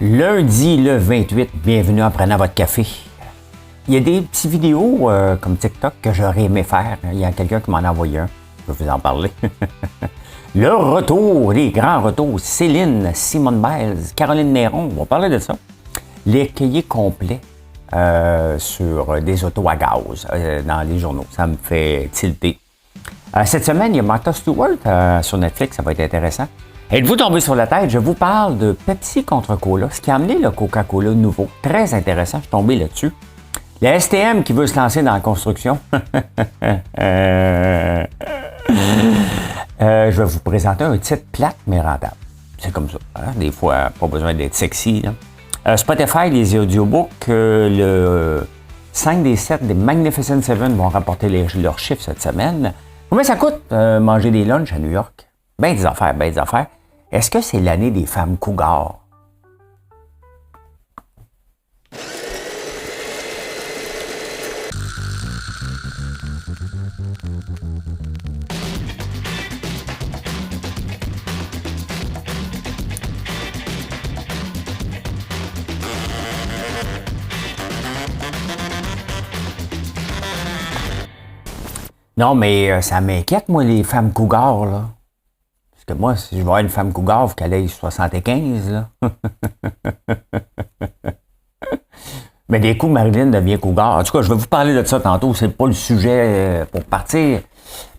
Lundi le 28, bienvenue en prenant votre café. Il y a des petites vidéos comme TikTok que j'aurais aimé faire. Il y a quelqu'un qui m'en a envoyé un. Je vais vous en parler. Le retour, les grands retours. Céline, Simone Biles, Caroline Néron, on va parler de ça. Les cahiers complets sur des autos à gaz dans les journaux. Ça me fait tilter. Cette semaine, il y a Martha Stewart sur Netflix. Ça va être intéressant. Êtes-vous tombé sur la tête? Je vous parle de Pepsi contre Cola, ce qui a amené le Coca-Cola nouveau. Très intéressant, je suis tombé là-dessus. La STM qui veut se lancer dans la construction. Je vais vous présenter un titre plate mais rentable. C'est comme ça. Hein? Des fois, pas besoin d'être sexy. Là. Spotify, les audiobooks, le 5 des 7 des Magnificent Seven vont rapporter leurs chiffres cette semaine. Combien ça coûte manger des lunchs à New York? Ben des affaires, ben des affaires. Est-ce que c'est l'année des femmes cougars? Non, mais ça m'inquiète, moi, les femmes cougars, là. Parce que moi, si je vois une femme cougar, il faut qu'elle ait 75, là. Mais des coups, Marilyn devient cougar. En tout cas, je vais vous parler de ça tantôt. C'est pas le sujet pour partir.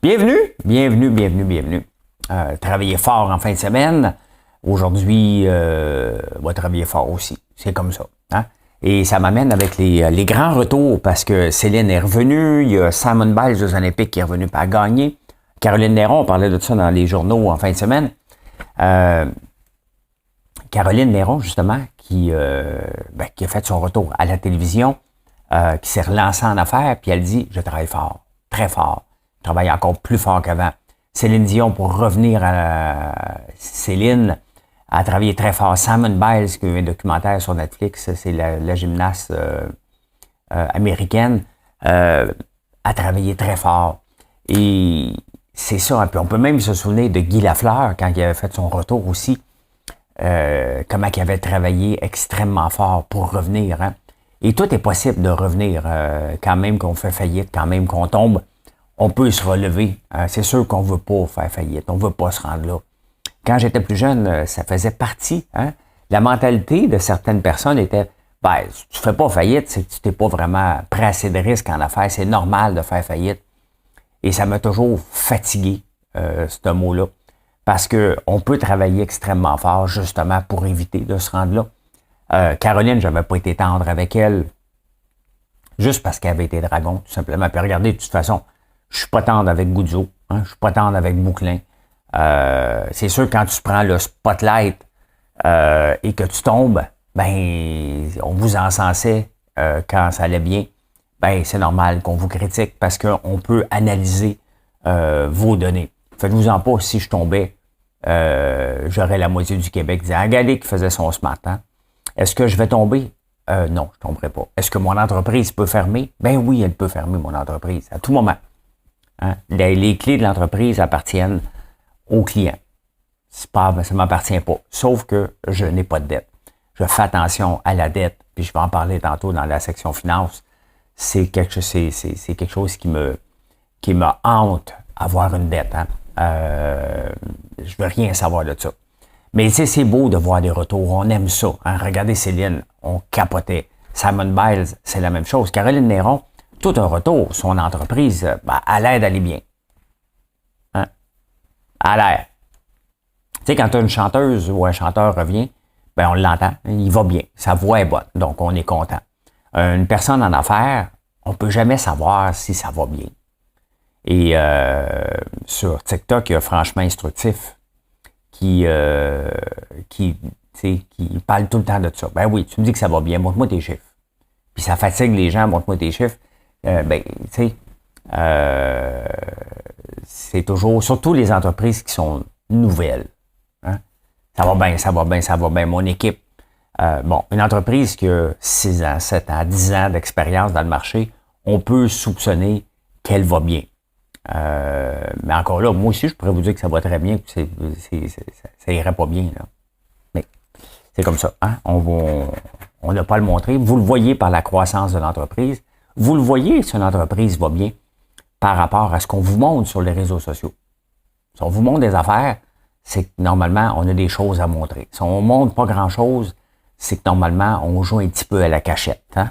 Bienvenue. Travailler fort en fin de semaine. Aujourd'hui, on va travailler fort aussi. C'est comme ça. Hein? Et ça m'amène avec les grands retours parce que Céline est revenue. Il y a Simone Biles aux Olympiques qui est revenu pour gagner. Caroline Néron, on parlait de ça dans les journaux en fin de semaine. Caroline Néron, justement, qui a fait son retour à la télévision, qui s'est relancée en affaires, puis elle dit « Je travaille fort, très fort. Je travaille encore plus fort qu'avant. » Céline Dion, pour revenir à Céline, a travaillé très fort. Simone Biles, qui a eu un documentaire sur Netflix, c'est la gymnaste américaine, a travaillé très fort. Et c'est ça. Puis on peut même se souvenir de Guy Lafleur, quand il avait fait son retour aussi, comment il avait travaillé extrêmement fort pour revenir. Hein? Et tout est possible de revenir, quand même qu'on fait faillite, quand même qu'on tombe, on peut se relever. C'est sûr qu'on veut pas faire faillite, on veut pas se rendre là. Quand j'étais plus jeune, ça faisait partie. Hein? La mentalité de certaines personnes était, si tu fais pas faillite, c'est que tu t'es pas vraiment pris assez de risques en affaires, c'est normal de faire faillite. Et ça m'a toujours fatigué, ce mot-là. Parce qu'on peut travailler extrêmement fort, justement, pour éviter de se rendre là. Caroline, j'avais pas été tendre avec elle, juste parce qu'elle avait été dragon, tout simplement. Puis regardez, de toute façon, je suis pas tendre avec Goudzo, hein, je suis pas tendre avec Bouclin. C'est sûr, quand tu prends le spotlight et que tu tombes, on vous encensait quand ça allait bien. C'est normal qu'on vous critique parce qu'on peut analyser vos données. Faites-vous-en pas, si je tombais, j'aurais la moitié du Québec disant « Regardez qui faisait son smart. Hein? Est-ce que je vais tomber? Non, je ne tomberai pas. Est-ce que mon entreprise peut fermer? Ben oui, elle peut fermer, mon entreprise, à tout moment. Hein? Les clés de l'entreprise appartiennent aux clients. Ça ne m'appartient pas. Sauf que je n'ai pas de dette. Je fais attention à la dette, puis je vais en parler tantôt dans la section finance. C'est quelque chose qui me hante, avoir une dette. Hein? Je veux rien savoir de ça. Mais c'est beau de voir des retours. On aime ça. Hein? Regardez Céline, on capotait. Simone Biles, c'est la même chose. Caroline Néron, tout un retour. Son entreprise, à l'aide d'aller bien. Hein? À l'air. Tu sais, quand une chanteuse ou un chanteur revient, on l'entend. Il va bien. Sa voix est bonne. Donc, on est content. Une personne en affaires, on peut jamais savoir si ça va bien. Et sur TikTok, il y a Franchement Instructif qui parle tout le temps de ça. Ben oui, tu me dis que ça va bien, montre-moi tes chiffres. Puis ça fatigue les gens, montre-moi tes chiffres. C'est toujours, surtout les entreprises qui sont nouvelles. Hein? Ça va bien. Mon équipe, une entreprise qui a 6 ans, 7 ans, 10 ans d'expérience dans le marché, on peut soupçonner qu'elle va bien. Mais encore là, moi aussi, je pourrais vous dire que ça va très bien, que ça irait pas bien. Là. Mais C'est comme ça. Hein? On n'a pas à le montrer. Vous le voyez par la croissance de l'entreprise. Vous le voyez si une entreprise va bien par rapport à ce qu'on vous montre sur les réseaux sociaux. Si on vous montre des affaires, c'est que normalement, on a des choses à montrer. Si on ne montre pas grand-chose, c'est que normalement, on joue un petit peu à la cachette. Hein?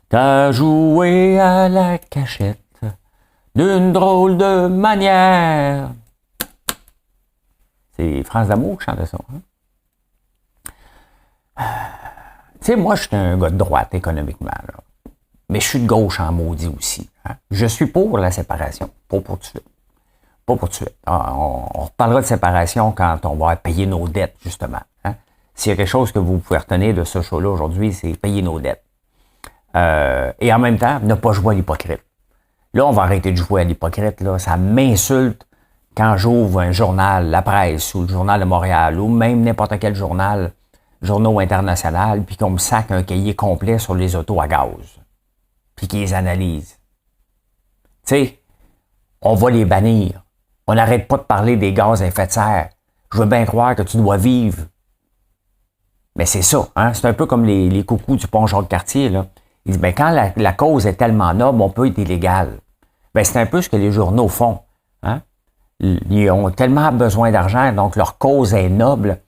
T'as joué à la cachette d'une drôle de manière. C'est France d'Amour qui chante ça. Hein? Tu sais, moi, je suis un gars de droite économiquement, là. Mais je suis de gauche en maudit aussi. Hein? Je suis pour la séparation, pas pour tout de suite. Pas pour tout de suite. On reparlera de séparation quand on va payer nos dettes, justement. Hein? S'il y a quelque chose que vous pouvez retenir de ce show-là aujourd'hui, c'est payer nos dettes. Et en même temps, ne pas jouer à l'hypocrite. Là, on va arrêter de jouer à l'hypocrite. Là. Ça m'insulte quand j'ouvre un journal, la presse, ou le journal de Montréal, ou même n'importe quel journal, journaux international, puis qu'on me sac un cahier complet sur les autos à gaz. Puis qu'ils les analysent. Tu sais, on va les bannir. On n'arrête pas de parler des gaz à effet de serre. Je veux bien croire que tu dois vivre. Mais c'est ça, hein? C'est un peu comme les coucous du pont Jacques-Cartier, là. Ils disent, ben, quand la cause est tellement noble, on peut être illégal. Ben, c'est un peu ce que les journaux font. Hein? Ils ont tellement besoin d'argent, donc leur cause est noble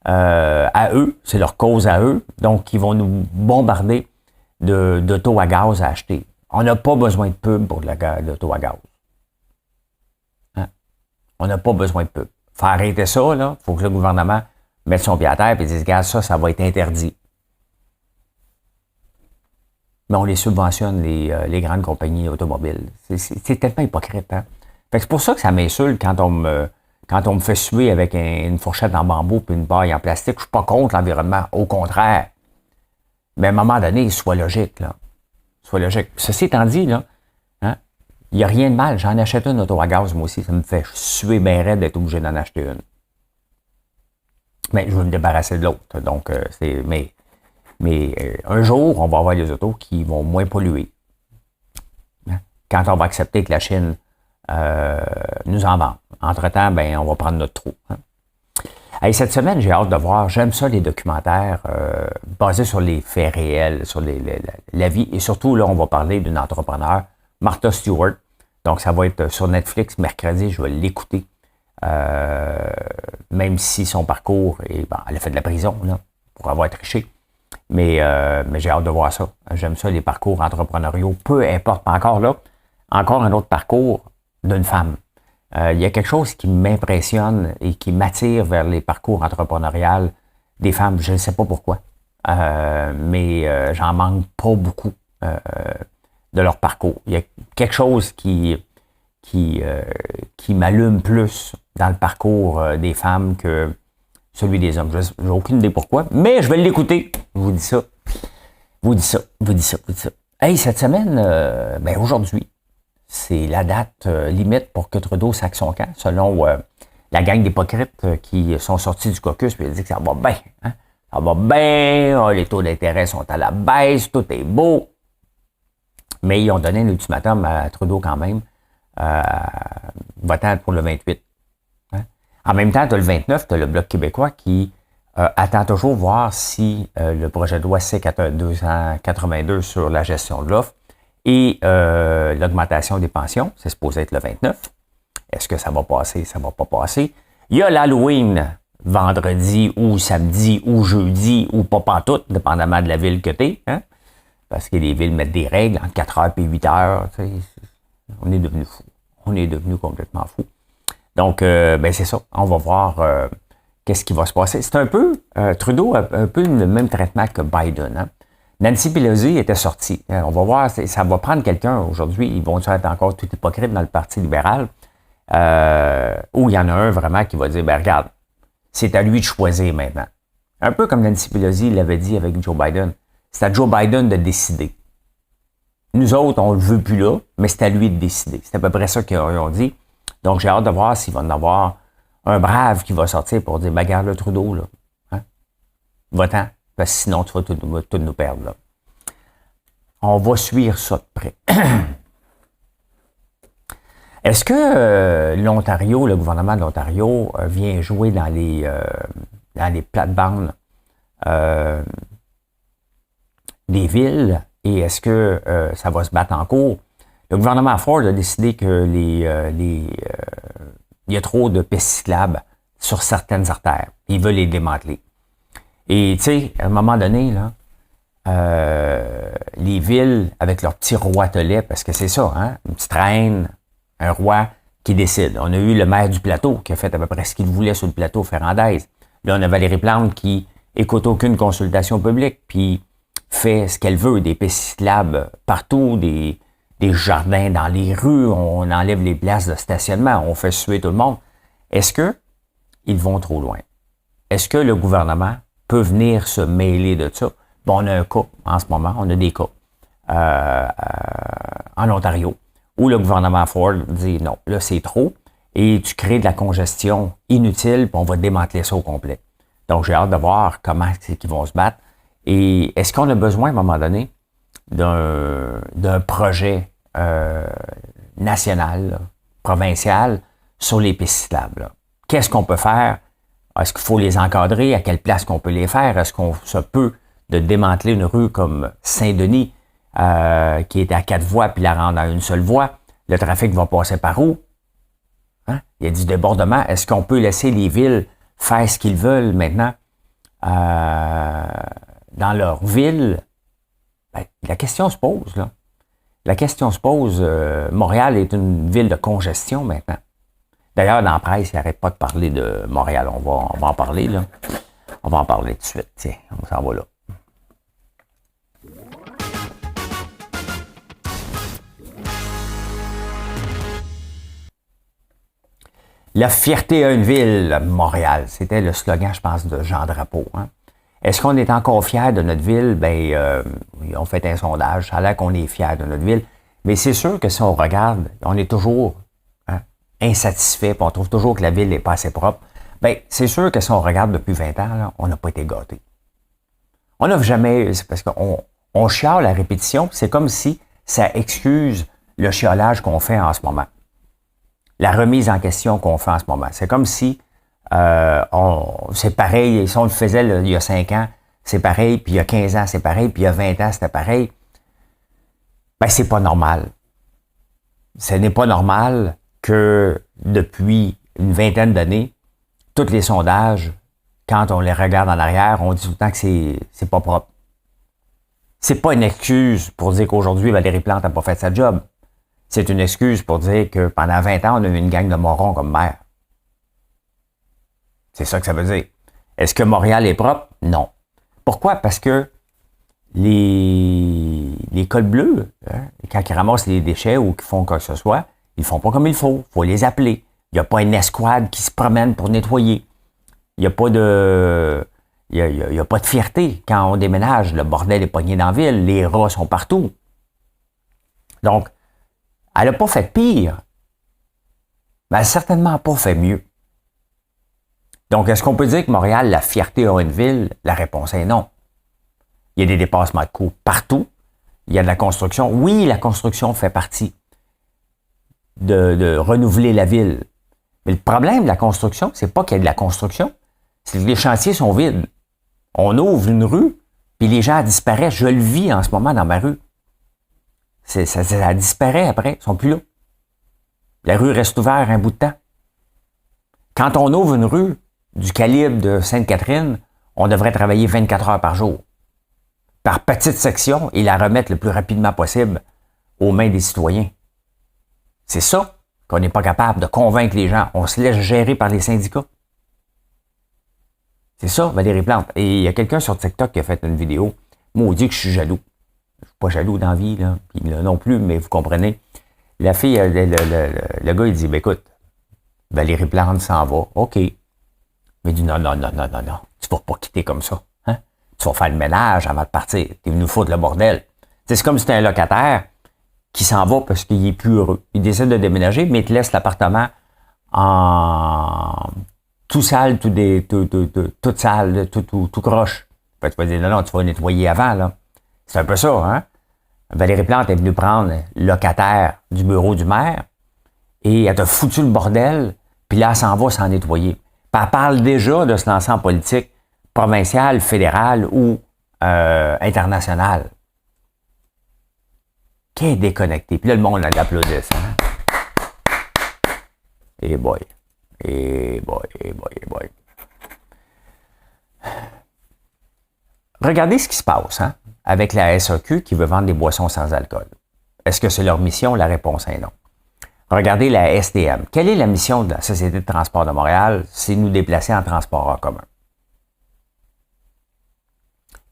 à eux, c'est leur cause à eux, donc ils vont nous bombarder d'auto à gaz à acheter. On n'a pas besoin de pub pour de l'auto à gaz. Hein? On n'a pas besoin de pub. Faut arrêter ça, là. Faut que le gouvernement mette son pied à terre et dise, regarde, ça va être interdit. Mais on les subventionne, les grandes compagnies automobiles. C'est tellement hypocrite, hein? Fait que c'est pour ça que ça m'insulte quand on me fait suer avec une fourchette en bambou puis une paille en plastique. Je suis pas contre l'environnement, au contraire. Mais à un moment donné, sois logique, là. Sois logique. Ceci étant dit, là, hein, il n'y a rien de mal. J'en achète une auto à gaz, moi aussi. Ça me fait suer bien raide d'être obligé d'en acheter une. Mais je veux me débarrasser de l'autre. Donc, Mais un jour, on va avoir des autos qui vont moins polluer. Hein? Quand on va accepter que la Chine nous en vende. Entre-temps, ben, on va prendre notre trou. Hein? Hey, cette semaine, j'ai hâte de voir. J'aime ça, les documentaires basés sur les faits réels, sur la vie. Et surtout, là, on va parler d'une entrepreneur, Martha Stewart. Donc, ça va être sur Netflix mercredi. Je vais l'écouter. Même si son parcours, elle a fait de la prison là, pour avoir triché. Mais j'ai hâte de voir ça. J'aime ça, les parcours entrepreneuriaux. Peu importe. Encore là, encore un autre parcours d'une femme. Il y a quelque chose qui m'impressionne et qui m'attire vers les parcours entrepreneuriaux des femmes. Je ne sais pas pourquoi. Mais j'en manque pas beaucoup de leur parcours. Il y a quelque chose qui m'allume plus dans le parcours des femmes que celui des hommes. Je n'ai aucune idée pourquoi, mais je vais l'écouter. Je vous dis ça. Vous dis ça. Hey, cette semaine, aujourd'hui, c'est la date limite pour que Trudeau saque son camp, selon la gang d'hypocrites qui sont sortis du caucus et disent que ça va bien. Hein? Ça va bien, les taux d'intérêt sont à la baisse, tout est beau. Mais ils ont donné un ultimatum à Trudeau quand même, votant pour le 28. Hein? En même temps, tu as le 29, tu as le Bloc québécois qui attend toujours voir si le projet de loi C-282 sur la gestion de l'offre et l'augmentation des pensions, c'est supposé être le 29. Est-ce que ça va passer? Ça va pas passer. Il y a l'Halloween vendredi ou samedi ou jeudi ou pas pantoute, dépendamment de la ville que tu es. Hein? Parce que les villes mettent des règles entre 4 heures et 8 heures. Tu sais, on est devenu fou. On est devenu complètement fou. Donc, c'est ça. On va voir qu'est-ce qui va se passer. C'est un peu, Trudeau a un peu le même traitement que Biden. Hein? Nancy Pelosi était sortie. On va voir, ça va prendre quelqu'un aujourd'hui. Ils vont être encore tout hypocrites dans le Parti libéral. Où il y en a un vraiment qui va dire, regarde, c'est à lui de choisir maintenant. Un peu comme Nancy Pelosi l'avait dit avec Joe Biden. C'est à Joe Biden de décider. Nous autres, on ne le veut plus là, mais c'est à lui de décider. C'est à peu près ça qu'ils ont dit. Donc, j'ai hâte de voir s'il va en avoir un brave qui va sortir pour dire, regarde le Trudeau, là. Hein? Va-t'en, parce que sinon, tu vas tout nous perdre, là. On va suivre ça de près. Est-ce que l'Ontario, le gouvernement de l'Ontario, vient jouer dans les plates-bandes des villes et est-ce que ça va se battre en cours? Le gouvernement Ford a décidé que il y a trop de pistes cyclables sur certaines artères. Ils veulent les démanteler. Et tu sais, à un moment donné, là, les villes avec leurs petits roitelets, parce que c'est ça, hein, une petite reine, un roi qui décide. On a eu le maire du plateau qui a fait à peu près ce qu'il voulait sur le plateau Ferrandaise. Là, on a Valérie Plante qui écoute aucune consultation publique, puis fait ce qu'elle veut, des pistes cyclables partout, des jardins dans les rues, on enlève les places de stationnement, on fait suer tout le monde. Est-ce que ils vont trop loin? Est-ce que le gouvernement peut venir se mêler de ça? Bon, on a un cas en ce moment, on a des cas en Ontario, où le gouvernement Ford dit non, là c'est trop, et tu crées de la congestion inutile, puis on va démanteler ça au complet. Donc j'ai hâte de voir comment c'est qu'ils vont se battre. Et est-ce qu'on a besoin à un moment donné d'un projet national, là, provincial, sur les pistes cyclables? Qu'est-ce qu'on peut faire? Est-ce qu'il faut les encadrer? À quelle place qu'on peut les faire? Est-ce qu'on se peut de démanteler une rue comme Saint-Denis, qui est à 4 voies, puis la rendre à une seule voie? Le trafic va passer par où? Hein? Il y a du débordement. Est-ce qu'on peut laisser les villes faire ce qu'ils veulent maintenant dans leur ville? Ben, la question se pose, là. La question se pose. Montréal est une ville de congestion maintenant. D'ailleurs, dans la presse, il n'arrête pas de parler de Montréal. On va en parler, là. On va en parler tout de suite. Tiens, on s'en va là. La fierté à une ville, Montréal. C'était le slogan, je pense, de Jean Drapeau. Hein? Est-ce qu'on est encore fiers de notre ville? Ben, on fait un sondage. Ça a l'air qu'on est fiers de notre ville. Mais c'est sûr que si on regarde, on est toujours insatisfait, puis on trouve toujours que la ville n'est pas assez propre. Ben, c'est sûr que si on regarde depuis 20 ans, là, on n'a pas été gâtés. On n'a jamais... C'est parce qu'on chiale à répétition, c'est comme si ça excuse le chiolage qu'on fait en ce moment. La remise en question qu'on fait en ce moment. C'est comme si c'est pareil, si on le faisait là, il y a 5 ans, c'est pareil, puis il y a 15 ans, c'est pareil, puis il y a 20 ans, c'était pareil. Ben, c'est pas normal. Ce n'est pas normal que depuis une vingtaine d'années, tous les sondages, quand on les regarde en arrière, on dit tout le temps que c'est pas propre. C'est pas une excuse pour dire qu'aujourd'hui, Valérie Plante n'a pas fait sa job. C'est une excuse pour dire que pendant 20 ans, on a eu une gang de morons comme maire. C'est ça que ça veut dire. Est-ce que Montréal est propre? Non. Pourquoi? Parce que les cols bleus, hein, quand ils ramassent les déchets ou qu'ils font quoi que ce soit, ils font pas comme il faut. Il faut les appeler. Il n'y a pas une escouade qui se promène pour nettoyer. Il n'y a pas de... Il y a pas de fierté quand on déménage. Le bordel est pogné dans la ville. Les rats sont partout. Donc, elle n'a pas fait pire. Mais elle n'a certainement pas fait mieux. Donc, est-ce qu'on peut dire que Montréal, la fierté a une ville? La réponse est non. Il y a des dépassements de coûts partout. Il y a de la construction. Oui, la construction fait partie de renouveler la ville. Mais le problème de la construction, c'est pas qu'il y a de la construction, c'est que les chantiers sont vides. On ouvre une rue, puis les gens disparaissent. Je le vis en ce moment dans ma rue. Ça disparaît après, ils sont plus là. La rue reste ouverte un bout de temps. Quand on ouvre une rue du calibre de Sainte-Catherine, on devrait travailler 24 heures par jour. Par petite section et la remettre le plus rapidement possible aux mains des citoyens. C'est ça qu'on n'est pas capable de convaincre les gens. On se laisse gérer par les syndicats. C'est ça, Valérie Plante. Et il y a quelqu'un sur TikTok qui a fait une vidéo. Moi, on dit que je suis jaloux. Je suis pas jaloux dans la vie, là. Puis là non plus, mais vous comprenez. La fille, le gars, il dit, ben écoute, Valérie Plante s'en va. OK. Mais il dit, non. Tu vas pas quitter comme ça. Hein? Tu vas faire le ménage avant de partir. Tu es venu foutre le bordel. C'est comme si tu es un locataire qui s'en va parce qu'il est plus heureux. Il décide de déménager, mais il te laisse l'appartement en tout sale, tout sale, tout croche. Fait que tu vas dire, non, tu vas nettoyer avant, là. C'est un peu ça, hein? Valérie Plante est venue prendre le locataire du bureau du maire et elle t'a foutu le bordel, puis là, elle s'en va sans nettoyer. Puis elle parle déjà de se lancer en politique provincial, fédéral ou international. Qui est déconnecté? Puis là, le monde l'applaudit. Hein? Et boy. Et boy, et boy, et boy. Regardez ce qui se passe hein, avec la SAQ qui veut vendre des boissons sans alcool. Est-ce que c'est leur mission? La réponse est non. Regardez la STM. Quelle est la mission de la Société de transport de Montréal? C'est nous déplacer en transport en commun.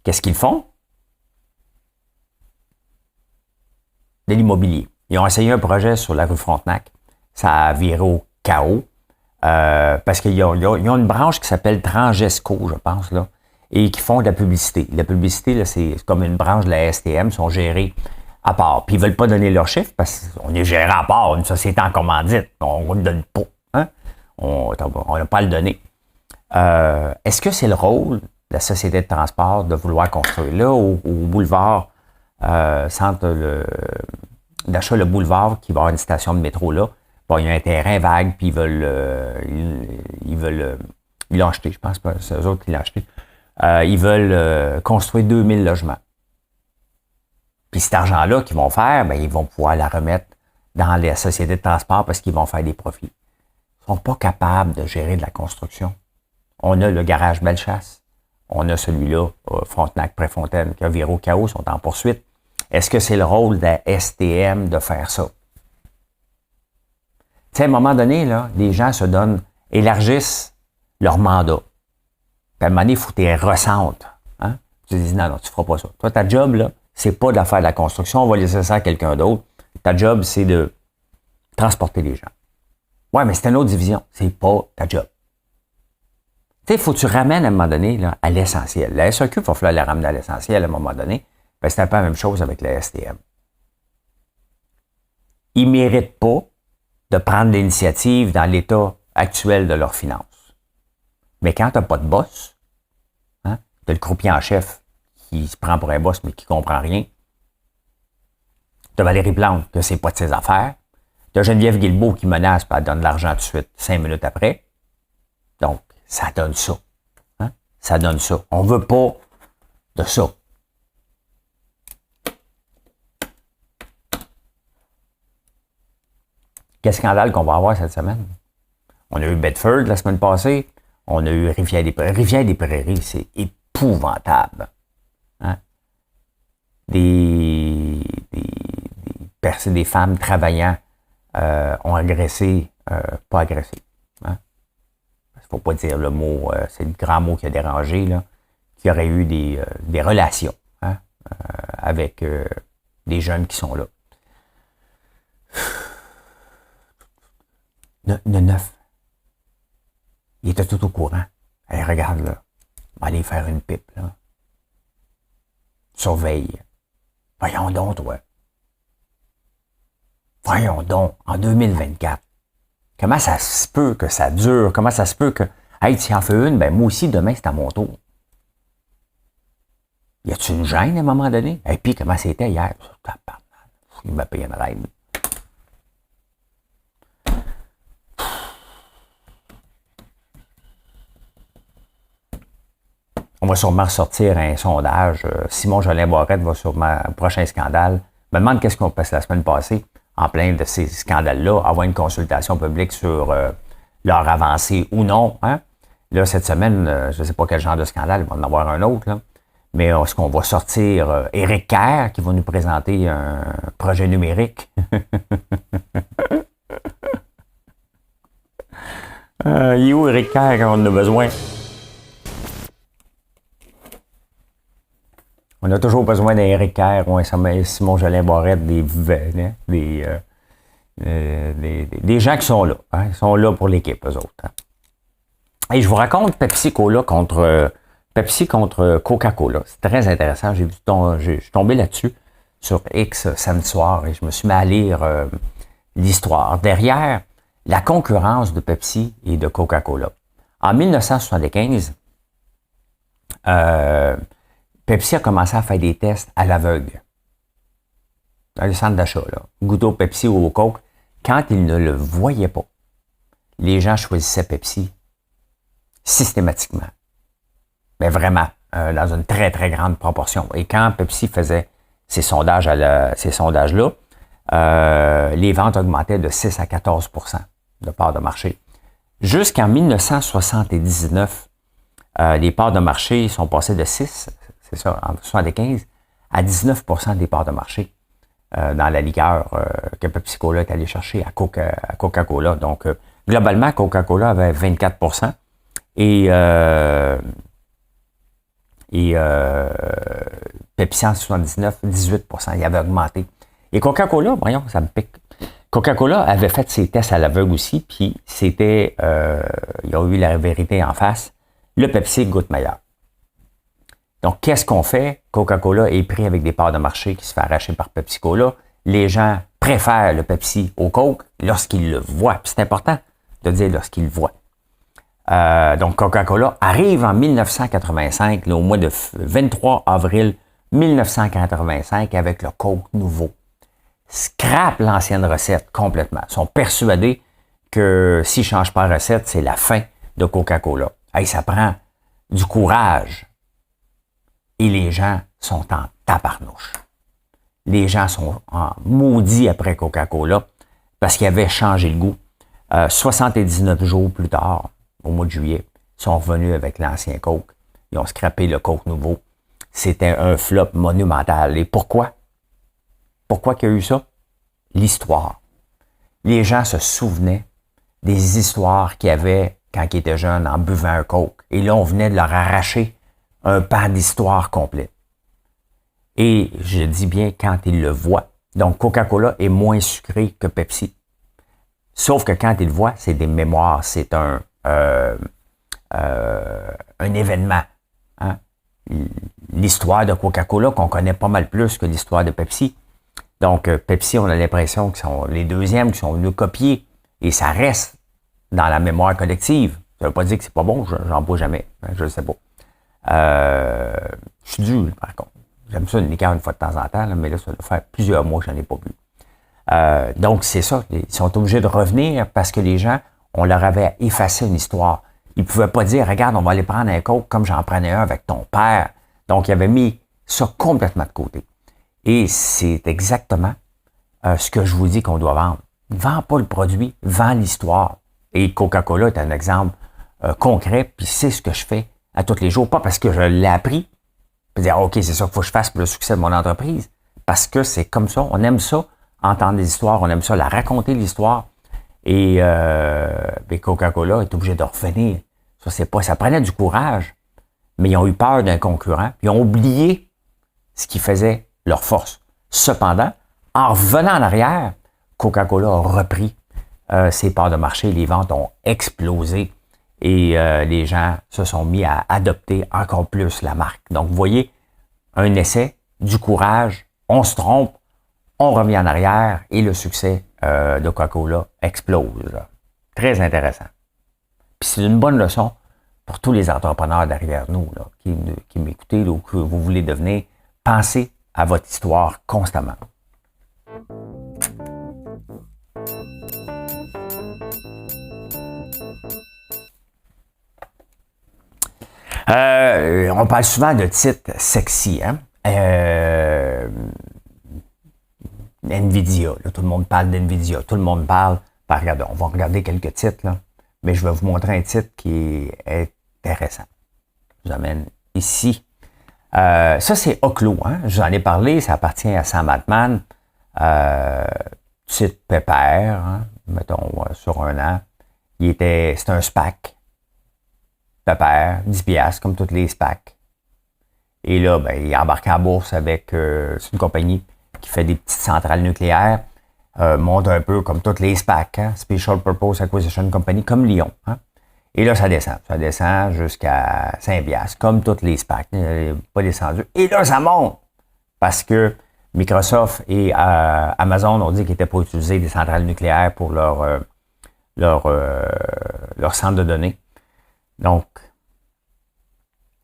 Qu'est-ce qu'ils font? De l'immobilier. Ils ont essayé un projet sur la rue Frontenac. Ça a viré au chaos. Parce qu'ils ont une branche qui s'appelle Transgesco, je pense, là, et qui font de la publicité. La publicité, là, c'est comme une branche de la STM, sont gérés à part. Puis ils ne veulent pas donner leurs chiffres parce qu'on est géré à part, une société en commandite. On ne donne pas. Hein? On n'a pas à le donner. Est-ce que c'est le rôle de la société de transport de vouloir construire là, au boulevard, centre d'achat Le Boulevard, qui va avoir une station de métro là? Bon, il y a un terrain vague, puis ils l'ont acheté, je pense pas, c'est eux autres qui l'ont acheté. Ils veulent construire 2000 logements. Puis cet argent-là qu'ils vont faire, ben, ils vont pouvoir la remettre dans les sociétés de transport parce qu'ils vont faire des profits. Ils ne sont pas capables de gérer de la construction. On a le garage Bellechasse. On a celui-là, Frontenac-Préfontaine, qui a viré au chaos, sont en poursuite. Est-ce que c'est le rôle de la STM de faire ça? Tu sais, à un moment donné, là, les gens se donnent, élargissent leur mandat. Puis à un moment donné, il faut que tu les ressentes. Hein? Tu te dis, non, tu ne feras pas ça. Toi, ta job, là, c'est pas de faire de la construction, on va laisser ça à quelqu'un d'autre. Ta job, c'est de transporter les gens. Ouais, mais c'est une autre division. C'est pas ta job. Tu sais, il faut que tu ramènes à un moment donné là, à l'essentiel. La SAQ, il va falloir la ramener à l'essentiel à un moment donné. Ben, c'est un peu la même chose avec la STM. Ils ne méritent pas de prendre l'initiative dans l'état actuel de leurs finances. Mais quand tu n'as pas de boss, hein, tu as le croupier en chef qui se prend pour un boss mais qui ne comprend rien. Tu as Valérie Plante que c'est pas de ses affaires. Tu as Geneviève Guilbeault qui menace et elle donne de l'argent tout de suite 5 minutes après. Donc, ça donne ça. Hein? Ça donne ça. On ne veut pas de ça. Quel scandale qu'on va avoir cette semaine? On a eu Bedford la semaine passée. On a eu Rivière-des-Prairies. Rivière-des-Prairies, c'est épouvantable. Hein? Des femmes travaillant ont agressé, pas agressé. Hein? Il ne faut pas dire le mot, c'est le grand mot qui a dérangé, là, qui aurait eu des relations hein, avec des jeunes qui sont là. Le 9. Il était tout au courant. Hey, regarde là. On va aller faire une pipe, là. Surveille. Voyons donc, toi. Voyons donc, en 2024. Comment ça se peut que ça dure? Comment ça se peut que, hey, tu en fais une, ben moi aussi, demain, c'est à mon tour. Y a-tu une gêne à un moment donné? Et puis, comment c'était hier? Il m'a payé une reine. On va sûrement ressortir un sondage. Simon Jolin Barrette va sûrement, prochain scandale, me demande qu'est-ce qu'on passe la semaine passée, en plein de ces scandales-là, avoir une consultation publique sur leur avancée ou non. Hein? Là, cette semaine, je ne sais pas quel genre de scandale, il va en avoir un autre, là. Mais est-ce qu'on va sortir Éric Kerr qui va nous présenter un projet numérique? Il est où Éric Kerr quand on en a besoin? On a toujours besoin d'un Éric Kerr ou un Simon Jolin Barrette, des gens qui sont là. Hein? Ils sont là pour l'équipe, eux autres. Hein? Et je vous raconte Pepsi-Cola contre Coca-Cola. C'est très intéressant. Je suis tombé là-dessus sur X samedi soir et je me suis mis à lire l'histoire. Derrière la concurrence de Pepsi et de Coca-Cola. En 1975, Pepsi a commencé à faire des tests à l'aveugle. Dans les centres d'achat, là. Goûter au Pepsi ou au Coke. Quand ils ne le voyaient pas, les gens choisissaient Pepsi systématiquement. mais vraiment, dans une très, très grande proportion. Et quand Pepsi faisait ces sondages-là, les ventes augmentaient de 6 à 14 % de parts de marché. Jusqu'en 1979, les parts de marché sont passées de 6, c'est ça, en 75, à 19 % des parts de marché dans la liqueur que Pepsi-Cola est allé chercher à Coca-Cola. Donc, globalement, Coca-Cola avait 24 % et Pepsi en 79, 18 %. Il avait augmenté. Et Coca-Cola, voyons, ça me pique. Coca-Cola avait fait ses tests à l'aveugle aussi, puis c'était, il a eu la vérité en face, le Pepsi goûte meilleur. Donc, qu'est-ce qu'on fait? Coca-Cola est pris avec des parts de marché qui se fait arracher par Pepsi-Cola. Les gens préfèrent le Pepsi au Coke lorsqu'ils le voient. Puis c'est important de dire lorsqu'ils le voient. Donc, Coca-Cola arrive en 1985, là, au mois de 23 avril 1985, avec le Coke nouveau. Scrape l'ancienne recette complètement. Ils sont persuadés que s'ils ne changent pas la recette, c'est la fin de Coca-Cola. Hey, ça prend du courage. Et les gens sont en tabarnouche. Les gens sont en maudit après Coca-Cola parce qu'ils avaient changé le goût. 79 jours plus tard, au mois de juillet, ils sont revenus avec l'ancien Coke. Ils ont scrappé le Coke nouveau. C'était un flop monumental. Et pourquoi? Pourquoi qu'il y a eu ça? L'histoire. Les gens se souvenaient des histoires qu'il y avait quand ils étaient jeunes en buvant un Coke. Et là, on venait de leur arracher un pan d'histoire complet. Et je dis bien quand ils le voient. Donc, Coca-Cola est moins sucré que Pepsi. Sauf que quand ils le voient, c'est des mémoires. C'est un événement. Hein? L'histoire de Coca-Cola qu'on connaît pas mal plus que l'histoire de Pepsi. Donc, Pepsi, on a l'impression qu'ils sont les deuxièmes qui sont venus copier. Et ça reste dans la mémoire collective. Ça veut pas dire que c'est pas bon, j'en bois jamais. Je ne sais pas. Je suis dû, par contre. J'aime ça une liqueur une fois de temps en temps, là, mais là, ça doit faire plusieurs mois que j'en ai pas bu. Donc, c'est ça. Ils sont obligés de revenir parce que les gens, on leur avait effacé une histoire. Ils ne pouvaient pas dire, regarde, on va aller prendre un Coke comme j'en prenais un avec ton père. Donc, ils avaient mis ça complètement de côté. Et c'est exactement ce que je vous dis qu'on doit vendre. Vends pas le produit, vends l'histoire. Et Coca-Cola est un exemple concret, puis c'est ce que je fais à tous les jours. Pas parce que je l'ai appris, puis dire, OK, c'est ça qu'il faut que je fasse pour le succès de mon entreprise. Parce que c'est comme ça, on aime ça, entendre des histoires, on aime ça, la raconter l'histoire. Et Coca-Cola est obligé de revenir. Ça prenait du courage, mais ils ont eu peur d'un concurrent, puis ils ont oublié ce qui faisait leur force. Cependant, en revenant en arrière, Coca-Cola a repris ses parts de marché, les ventes ont explosé et les gens se sont mis à adopter encore plus la marque. Donc, vous voyez, un essai, du courage, on se trompe, on revient en arrière et le succès de Coca-Cola explose. Très intéressant. Puis c'est une bonne leçon pour tous les entrepreneurs derrière nous là, qui m'écoutez ou que vous voulez devenir. Pensez à votre histoire constamment. On parle souvent de titres sexy, hein? Nvidia, là, tout le monde parle d'Nvidia, tout le monde parle. Ben, regardez, on va regarder quelques titres, là, mais je vais vous montrer un titre qui est intéressant. Je vous amène ici. Ça, c'est Oklo, hein? Je vous en ai parlé, ça appartient à Sam Altman. Titre pépère, hein? Mettons, sur un an. C'est un SPAC. Pépère, 10$, comme toutes les SPAC. Et là, ben, il est embarqué en bourse avec, c'est une compagnie qui fait des petites centrales nucléaires, monte un peu comme toutes les SPAC, hein? Special Purpose Acquisition Company, comme Lyon, hein? Et là, ça descend jusqu'à 5$, comme toutes les SPAC, pas descendu. Et là, ça monte, parce que Microsoft et Amazon ont dit qu'ils n'étaient pas utilisés des centrales nucléaires pour leur centre de données. Donc,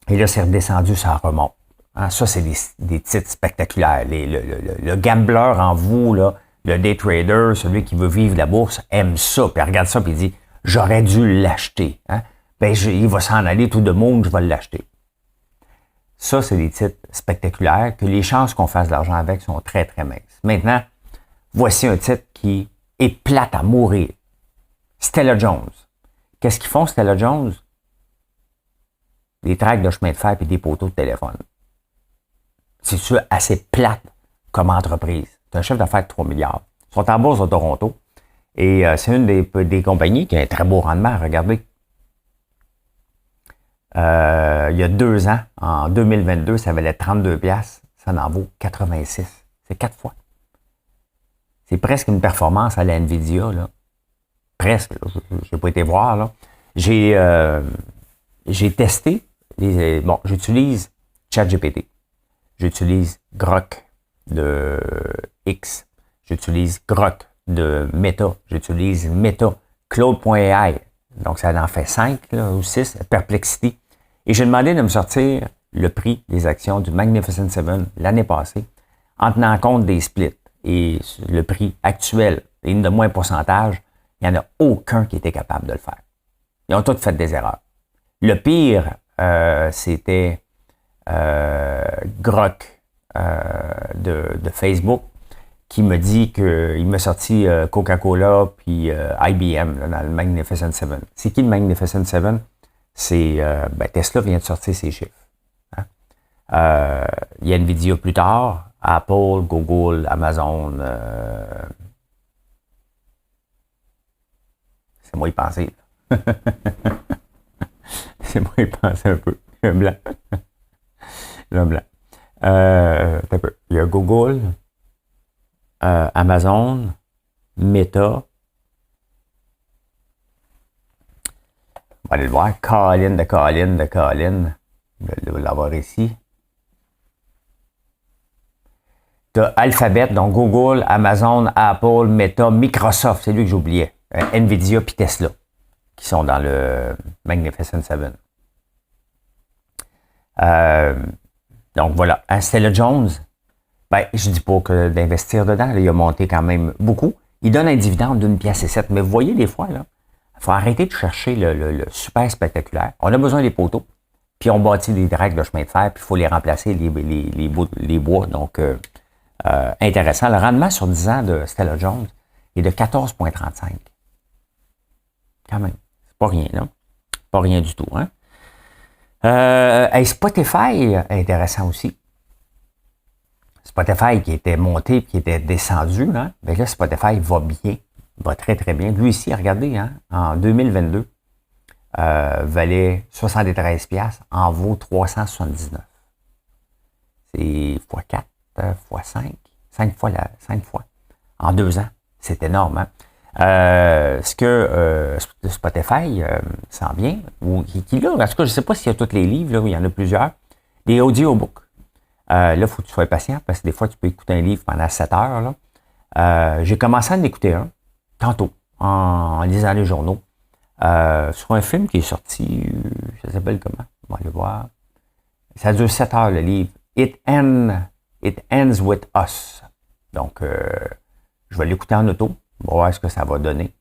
et là, c'est redescendu, ça remonte. Hein, ça, c'est des titres spectaculaires. Le gambler en vous, là, le day trader, celui qui veut vivre la bourse, aime ça. Puis il regarde ça, puis il dit, j'aurais dû l'acheter. Hein? Ben, il va s'en aller tout de monde, je vais l'acheter. Ça, c'est des titres spectaculaires que les chances qu'on fasse de l'argent avec sont très, très minces. Maintenant, voici un titre qui est plate à mourir. Stella Jones. Qu'est-ce qu'ils font, Stella Jones? Des tracts de chemin de fer et des poteaux de téléphone. C'est sûr, assez plate comme entreprise. C'est un chef d'affaires de 3 milliards. Ils sont en bourse à Toronto. Et c'est une des compagnies qui a un très beau rendement. Regardez. Il y a 2 ans, en 2022, ça valait 32 piastres. Ça en vaut 86. C'est 4 fois. C'est presque une performance à la Nvidia, là. Presque. Je n'ai pas été voir, là. J'ai testé. J'utilise ChatGPT. J'utilise Grok de X. J'utilise Grok de Meta. J'utilise Meta. Claude.ai. Donc, ça en fait 5 là, ou 6. Perplexity. Et j'ai demandé de me sortir le prix des actions du Magnificent Seven l'année passée en tenant compte des splits. Et le prix actuel, et de moins pourcentage, il n'y en a aucun qui était capable de le faire. Ils ont tous fait des erreurs. Le pire, c'était Grok de Facebook qui me dit qu'il m'a sorti Coca-Cola puis IBM là, dans le Magnificent Seven. C'est qui le Magnificent Seven? C'est Tesla vient de sortir ses chiffres. Hein? Il y a Nvidia plus tard, Apple, Google, Amazon. C'est moi y penser. C'est moi y penser un peu. Le blanc. Le blanc. Il y a Google, Amazon, Meta. On va aller le voir. Colin. Je vais l'avoir ici. Tu as Alphabet, donc Google, Amazon, Apple, Meta, Microsoft, c'est lui que j'oubliais. Nvidia puis Tesla, qui sont dans le Magnificent Seven. Donc voilà. Stella Jones, je dis pas que d'investir dedans, là, il a monté quand même beaucoup. Il donne un dividende d'1,07 piastre. Mais vous voyez des fois, là, il faut arrêter de chercher le super spectaculaire. On a besoin des poteaux, puis on bâtit des règles de chemin de fer, puis il faut les remplacer, les bois. Donc, intéressant. Le rendement sur 10 ans de Stella Jones est de 14,35. Quand même. C'est pas rien, là. Pas rien du tout, hein. Spotify, intéressant aussi. Spotify qui était monté, qui était descendu, hein. Mais là, Spotify va bien. Va très, très bien. Lui ici, regardez, hein, en 2022, valait 73 piastres, en vaut 379. C'est x4, x5, 5 fois. En 2 ans. C'est énorme, hein? Ce que Spotify sent bien, ou qui là, en tout cas, je ne sais pas s'il y a tous les livres, là, où il y en a plusieurs, des audiobooks. Là, il faut que tu sois patient, parce que des fois, tu peux écouter un livre pendant 7 heures, là. J'ai commencé à en écouter un, tantôt, en lisant les journaux, sur un film qui est sorti, ça s'appelle comment? On va aller voir. Ça dure 7 heures, le livre. It Ends With Us. Donc, je vais l'écouter en auto. On va voir ce que ça va donner.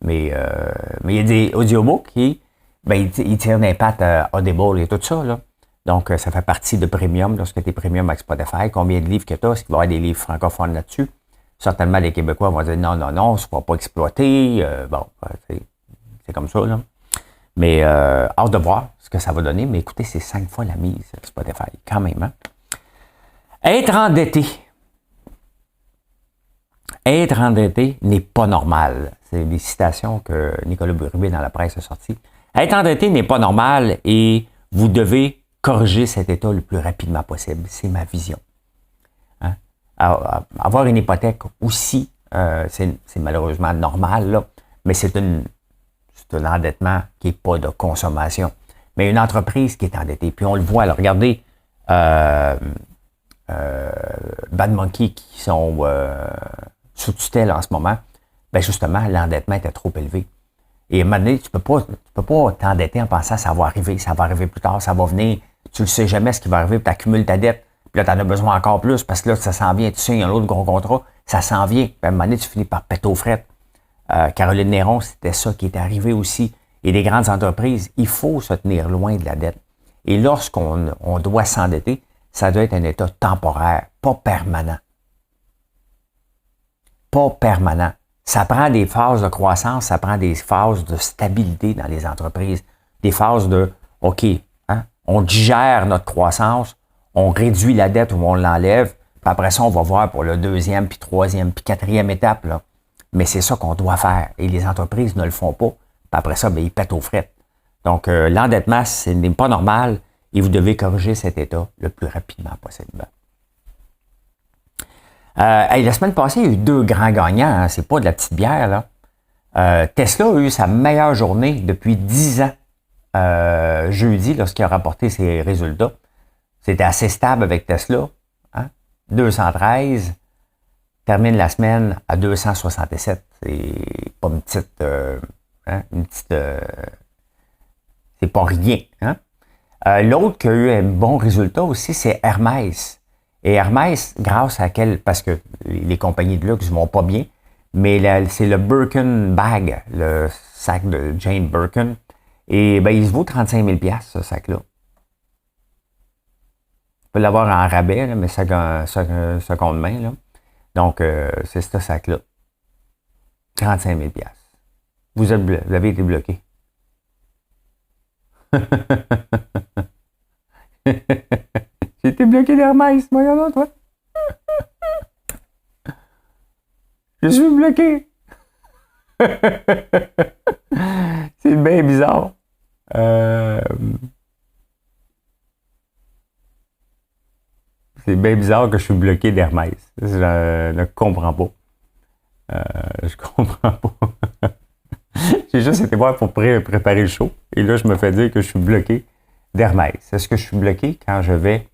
Mais il y a des audiobooks qui, ils tirent d'impact Audible et tout ça, là. Donc, ça fait partie de Premium, lorsque tu es Premium avec Spotify. Combien de livres que tu as? Est-ce qu'il va y avoir des livres francophones là-dessus? Certainement, les Québécois vont dire non, ça ne sera pas exploité. C'est comme ça, là. Mais hâte de voir ce que ça va donner. Mais écoutez, c'est 5 fois la mise Spotify, quand même. Hein? Être endetté n'est pas normal. C'est des citations que Nicolas Burubé dans la presse a sorties. Être endetté n'est pas normal et vous devez corriger cet état le plus rapidement possible. C'est ma vision. Hein? Avoir une hypothèque aussi, c'est malheureusement normal, là, mais c'est un endettement qui n'est pas de consommation. Mais une entreprise qui est endettée, puis on le voit, là, regardez, Bad Monkey qui sont sous tutelle en ce moment, justement, l'endettement était trop élevé. Et à un moment donné, tu peux pas t'endetter en pensant que ça va arriver plus tard, ça va venir. Tu ne sais jamais ce qui va arriver, puis tu accumules ta dette. Puis là, tu en as besoin encore plus, parce que là, ça s'en vient. Tu signes un autre gros contrat, ça s'en vient. Puis à un moment donné, tu finis par péter aux frettes. Caroline Néron, c'était ça qui est arrivé aussi. Et les grandes entreprises, il faut se tenir loin de la dette. Et lorsqu'on doit s'endetter, ça doit être un état temporaire, pas permanent. Pas permanent. Ça prend des phases de croissance, ça prend des phases de stabilité dans les entreprises, des phases de, OK, hein, on digère notre croissance, on réduit la dette ou on l'enlève, puis après ça, on va voir pour le deuxième, puis troisième, puis quatrième étape. Là. Mais c'est ça qu'on doit faire. Et les entreprises ne le font pas. Puis après ça, bien, ils pètent aux frettes. Donc, l'endettement, ce n'est pas normal et vous devez corriger cet état le plus rapidement possible. La semaine passée, il y a eu 2 grands gagnants. Hein, c'est pas de la petite bière. Là. Tesla a eu sa meilleure journée depuis 10 ans. Jeudi, lorsqu'il a rapporté ses résultats. C'était assez stable avec Tesla. Hein? 213. Termine la semaine à 267. C'est pas une petite... c'est pas rien. Hein? L'autre qui a eu un bon résultat aussi, c'est Hermès. Et Hermès, grâce à parce que les compagnies de luxe vont pas bien, mais c'est le Birkin bag, le sac de Jane Birkin. Et ben, il se vaut 35 000 $, ce sac-là. On peut l'avoir en rabais, là, mais ça compte main. Là. Donc, c'est ce sac-là. 35 000 $. Vous avez été bloqué. J'ai été bloqué d'Hermès, voyons toi. Je suis bloqué. C'est bien bizarre. C'est bien bizarre que je suis bloqué d'Hermès. Je ne comprends pas. Je comprends pas. J'ai juste été voir pour préparer le show. Et là, je me fais dire que je suis bloqué d'Hermès. Est-ce que je suis bloqué quand je vais...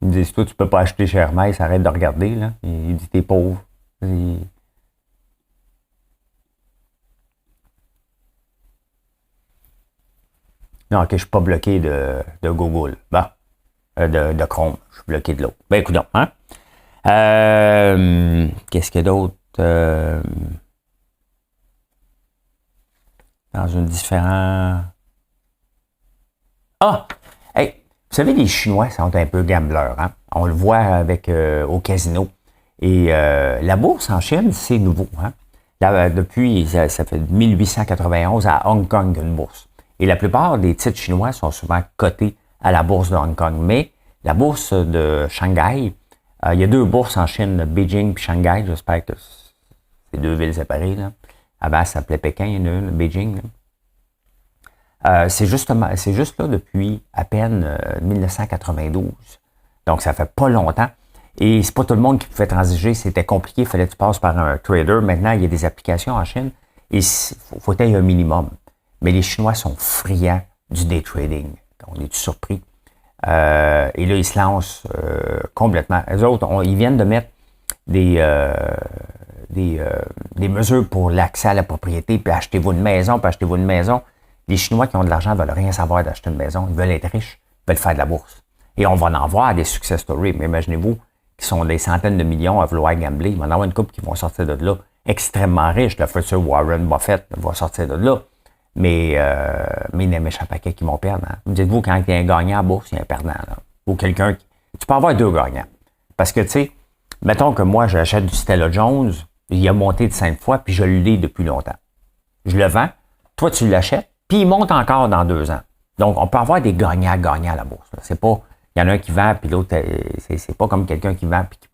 Ils me disent, toi, tu peux pas acheter chez Hermès, arrête de regarder. Là. Il dit, t'es pauvre. Non, ok, je suis pas bloqué de Google. Bon. De Chrome. Je suis bloqué de l'autre. Ben, écoute donc, hein? Qu'est-ce qu'il y a d'autre? Dans une différente... Ah! Hey! Vous savez, les Chinois sont un peu gambleurs. Hein? On le voit avec au casino. Et la bourse en Chine, c'est nouveau. Hein? Là, depuis, ça fait 1891 à Hong Kong une bourse. Et la plupart des titres chinois sont souvent cotés à la bourse de Hong Kong. Mais la bourse de Shanghai, il y a 2 bourses en Chine, Beijing et Shanghai. J'espère que c'est 2 villes séparées. Là. Avant, ça s'appelait Pékin, il y en a une, Beijing. C'est juste là depuis à peine 1992. Donc, ça fait pas longtemps. Et c'est pas tout le monde qui pouvait transiger. C'était compliqué. Il fallait que tu passes par un trader. Maintenant, il y a des applications en Chine. Et il faut être un minimum. Mais les Chinois sont friands du day trading. On est surpris. Et là, ils se lancent complètement. Les autres, ils viennent de mettre des mesures pour l'accès à la propriété, puis achetez-vous une maison, Les Chinois qui ont de l'argent ne veulent rien savoir d'acheter une maison. Ils veulent être riches, ils veulent faire de la bourse. Et on va en voir des success stories. Mais imaginez-vous qui sont des centaines de millions à vouloir gambler. Il va y en avoir une couple qui vont sortir de là extrêmement riches. Le futur Warren Buffett va sortir de là. Mais il y a un méchant paquet qui vont perdre. Hein. Dites-vous, quand il y a un gagnant à bourse, il y a un perdant. Là. Ou quelqu'un qui... Tu peux avoir 2 gagnants. Parce que, tu sais, mettons que moi, j'achète du Stella Jones, il a monté de 5 fois, puis je l'ai depuis longtemps. Je le vends, toi, tu l'achètes, puis il monte encore dans 2 ans. Donc, on peut avoir des gagnants-gagnants à la bourse. Là. C'est pas... Il y en a un qui vend, puis l'autre, c'est pas comme quelqu'un qui vend puis qui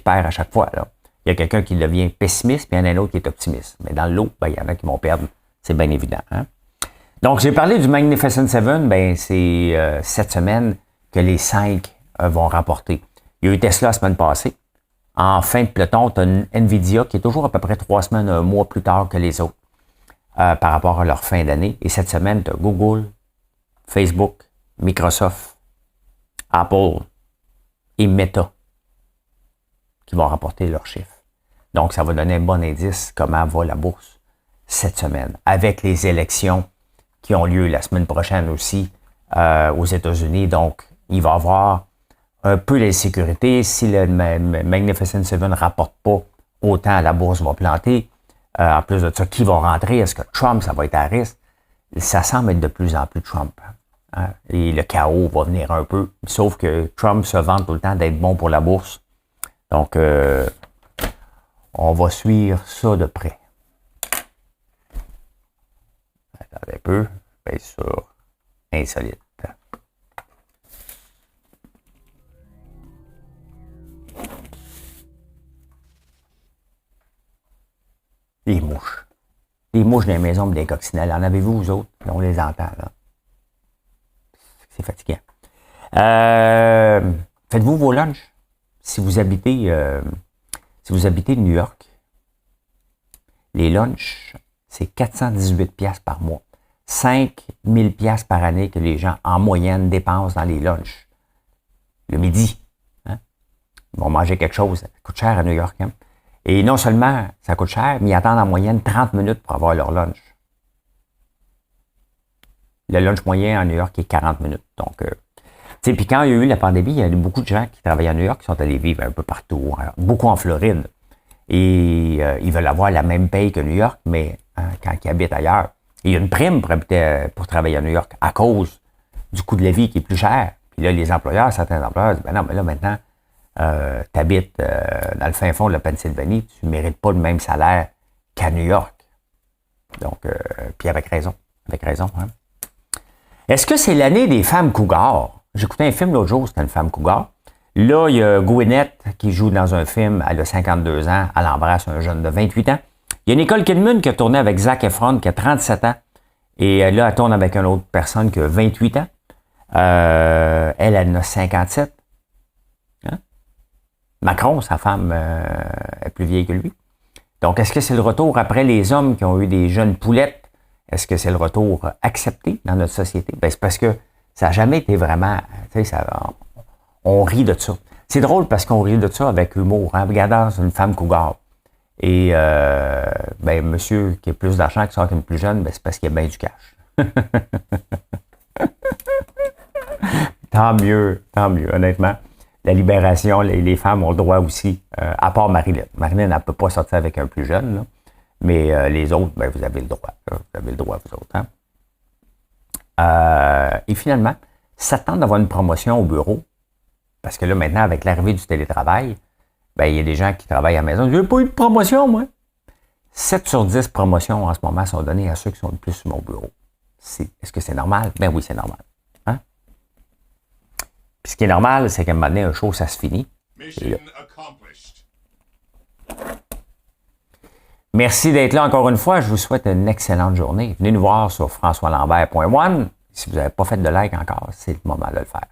perd à chaque fois. Là. Il y a quelqu'un qui devient pessimiste, puis il y en a un autre qui est optimiste. Mais dans l'eau, ben, il y en a qui vont perdre. C'est bien évident. Hein? Donc, j'ai parlé du Magnificent Seven. Ben, c'est cette semaine que les 5 vont rapporter. Il y a eu Tesla la semaine passée. En fin de peloton, tu as Nvidia qui est toujours à peu près 3 semaines, un mois plus tard que les autres par rapport à leur fin d'année. Et cette semaine, tu as Google, Facebook, Microsoft, Apple et Meta qui vont rapporter leurs chiffres. Donc, ça va donner un bon indice comment va la bourse cette semaine, avec les élections qui ont lieu la semaine prochaine aussi aux États-Unis. Donc, il va y avoir un peu d'insécurité. Si le Magnificent Seven ne rapporte pas autant, la bourse va planter. En plus de ça, qui va rentrer? Est-ce que Trump, ça va être Harris? Ça semble être de plus en plus Trump. Hein? Et le chaos va venir un peu. Sauf que Trump se vante tout le temps d'être bon pour la bourse. Donc, on va suivre ça de près. Attendez un peu. Je vais sur Insolite. Les mouches. Les mouches dans les maisons des coccinelles. En avez-vous, vous autres? On les entend, là. C'est fatigant. Faites-vous vos lunchs? Si vous habitez New York, les lunchs, c'est 418 $ par mois. 5 000 $ par année que les gens, en moyenne, dépensent dans les lunchs. Le midi. Hein? Ils vont manger quelque chose. Ça coûte cher à New York. Hein? Et non seulement ça coûte cher, mais ils attendent en moyenne 30 minutes pour avoir leur lunch. Le lunch moyen à New York est 40 minutes. Donc, puis quand il y a eu la pandémie, il y a eu beaucoup de gens qui travaillaient à New York qui sont allés vivre un peu partout, hein, beaucoup en Floride. Et ils veulent avoir la même paye que New York, mais quand ils habitent ailleurs. Et il y a une prime pour travailler à New York à cause du coût de la vie qui est plus cher. Puis là, les employeurs, certains employeurs disent, ben non, mais là, maintenant, tu habites dans le fin fond de la Pennsylvanie, tu ne mérites pas le même salaire qu'à New York. Donc, puis avec raison. Avec raison, hein. Est-ce que c'est l'année des femmes cougars? J'écoutais un film l'autre jour, c'était une femme cougar. Là, il y a Gwyneth qui joue dans un film, elle a 52 ans, elle embrasse un jeune de 28 ans. Il y a Nicole Kidman qui a tourné avec Zac Efron qui a 37 ans. Et là, elle tourne avec une autre personne qui a 28 ans. Elle en a 57. Hein? Macron, sa femme, est plus vieille que lui. Donc, est-ce que c'est le retour après les hommes qui ont eu des jeunes poulettes? Est-ce que c'est le retour accepté dans notre société? Ben, c'est parce que ça n'a jamais été vraiment... Tu sais, on rit de ça. C'est drôle parce qu'on rit de ça avec humour. Hein? Regardez, c'est une femme cougar. Et ben, monsieur qui a plus d'argent qui sort qu'une plus jeune, ben, c'est parce qu'il y a bien du cash. Tant mieux, honnêtement. La libération, les femmes ont le droit aussi, à part Marilyn. Marilyn, elle ne peut pas sortir avec un plus jeune, là. Mais les autres, ben, vous avez le droit. Là. Vous avez le droit, vous autres. Hein? Et finalement, ça tente d'avoir une promotion au bureau. Parce que là, maintenant, avec l'arrivée du télétravail, ben, il y a des gens qui travaillent à la maison. Je n'ai pas eu de promotion, moi. 7 sur 10 promotions en ce moment sont données à ceux qui sont le plus sur mon bureau. Est-ce que c'est normal? Ben oui, c'est normal. Hein? Puis ce qui est normal, c'est qu'à un moment donné, un show, ça se finit. Merci d'être là encore une fois. Je vous souhaite une excellente journée. Venez nous voir sur françoislambert.one. Si vous n'avez pas fait de like encore, c'est le moment de le faire.